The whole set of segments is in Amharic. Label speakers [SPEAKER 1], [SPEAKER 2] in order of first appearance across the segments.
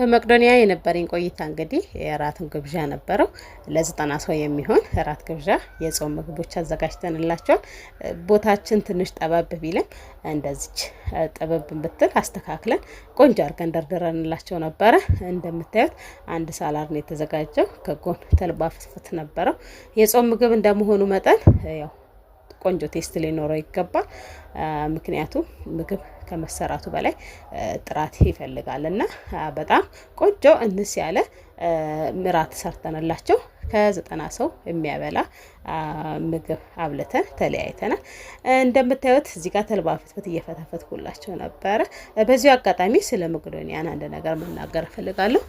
[SPEAKER 1] በመቅዶኒያ የነበረኝ ቆይታ እንግዲህ የራትን ግብዣ ነበረው። ለ90 ሰው የሚሆን ራት ግብዣ የጾም ምግቦች አዘጋጅተንላቸዋል። ቦታችን ትንሽ ጠበብ ቢልም እንደዚች ጠበብን ብትል አስተካክለን ቆንጆ አድርገን ደርድረንላቸው ነበረ። እንደምታዩት አንድ ሳላድ ነው የተዘጋጀው። ከጎን ተልባ ፍትፍት ነበረው። የጾም ምግብ እንደመሆኑ መጠን ያው ቆንጆ ቴስት ሊኖረው ይገባል። ምክንያቱም ምግብ ከመሰራቱ በላይ ጥራት ይፈልጋል እና በጣም ቆንጆ እንስ ያለ ምራት ሰርተንላቸው ከ90 ሰው የሚያበላ ምግብ አብልተን ተለያይተናል። እንደምታዩት እዚህ ጋር ተልባ ፍትፍት እየፈተፈትኩላቸው ነበረ። በዚሁ አጋጣሚ ስለ መቅዶኒያን አንድ ነገር መናገር እፈልጋለሁ።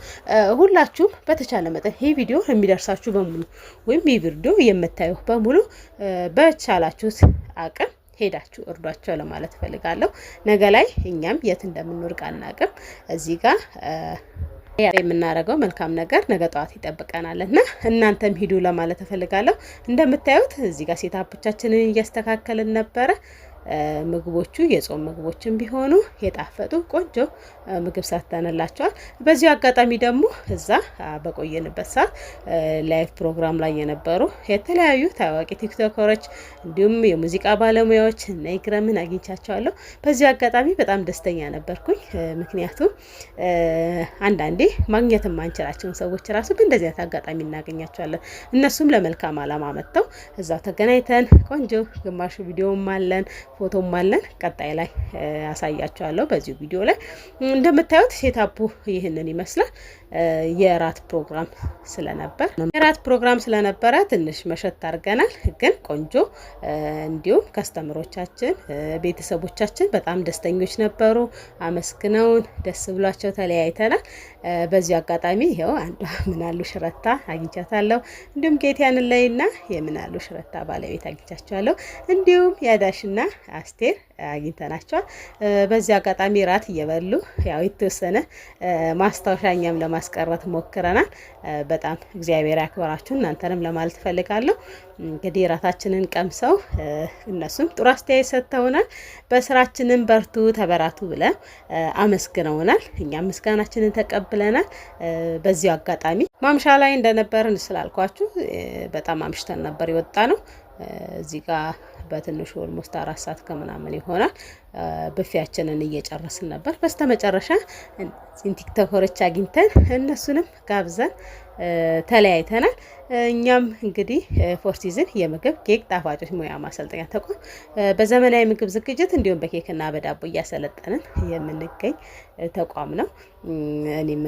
[SPEAKER 1] ሁላችሁም በተቻለ መጠን ይህ ቪዲዮ የሚደርሳችሁ በሙሉ ወይም ይህ ቪዲዮ የምታዩ በሙሉ በቻላችሁት አቅም ሄዳችሁ እርዷቸው ለማለት እፈልጋለሁ። ነገ ላይ እኛም የት እንደምንወርቅ አናውቅም። እዚህ ጋር የምናደርገው መልካም ነገር ነገ ጠዋት ይጠብቀናል እና እናንተም ሂዱ ለማለት እፈልጋለሁ። እንደምታዩት እዚህ ጋር ሴታፖቻችንን እያስተካከልን ነበረ። ምግቦቹ የጾም ምግቦችን ቢሆኑ የጣፈጡ ቆንጆ ምግብ ሰርተንላቸዋል። በዚሁ አጋጣሚ ደግሞ እዛ በቆየንበት ሰዓት ላይቭ ፕሮግራም ላይ የነበሩ የተለያዩ ታዋቂ ቲክቶከሮች እንዲሁም የሙዚቃ ባለሙያዎች እና ይግረምን አግኝቻቸዋለሁ። በዚሁ አጋጣሚ በጣም ደስተኛ ነበርኩኝ። ምክንያቱም አንዳንዴ ማግኘት የማንችላቸውን ሰዎች ራሱ በእንደዚህ አይነት አጋጣሚ እናገኛቸዋለን። እነሱም ለመልካም አላማ መጥተው እዛው ተገናኝተን ቆንጆ ግማሹ ቪዲዮም አለን ፎቶም አለን። ቀጣይ ላይ አሳያችኋለሁ። በዚህ ቪዲዮ ላይ እንደምታዩት ሴታፑ ይህንን ይመስላል። የራት ፕሮግራም ስለነበረ ትንሽ መሸት አድርገናል፣ ግን ቆንጆ እንዲሁም ከስተመሮቻችን ቤተሰቦቻችን በጣም ደስተኞች ነበሩ። አመስግነውን ደስ ብሏቸው ተለያይተናል። በዚህ አጋጣሚ ይሄው አንዷ ምናሉ ሽረታ አግኝቻታለሁ። እንዲሁም ጌቲያን ላይና የምናሉ ሽረታ ባለቤት አግኝቻቸዋለሁ። እንዲሁም ያዳሽና አስቴር አግኝተናቸዋል። በዚህ አጋጣሚ ራት እየበሉ ያው የተወሰነ ማስታወሻኛም ለማስቀረት ሞክረናል። በጣም እግዚአብሔር ያክብራችሁ እናንተንም ለማለት ፈልጋለሁ። እንግዲህ ራታችንን ቀምሰው እነሱም ጥሩ አስተያየት ሰጥተውናል። በስራችንን በርቱ ተበራቱ ብለን አመስግነውናል። እኛም ምስጋናችንን ተቀብለናል። በዚሁ አጋጣሚ ማምሻ ላይ እንደነበርን ስላልኳችሁ በጣም አምሽተን ነበር የወጣ ነው። እዚህ ጋር በትንሹ ኦልሞስት 4 ሰዓት ከምናምን ይሆናል። ብፌያችንን እየጨረስን ነበር። በስተመጨረሻ ቲክቶከሮች አግኝተን እነሱንም ጋብዘን ተለያይተናል። እኛም እንግዲህ ፎር ሲዝን የምግብ ኬክ ጣፋጮች ሙያ ማሰልጠኛ ተቋም በዘመናዊ ምግብ ዝግጅት እንዲሁም በኬክና በዳቦ እያሰለጠንን የምንገኝ ተቋም ነው። እኔም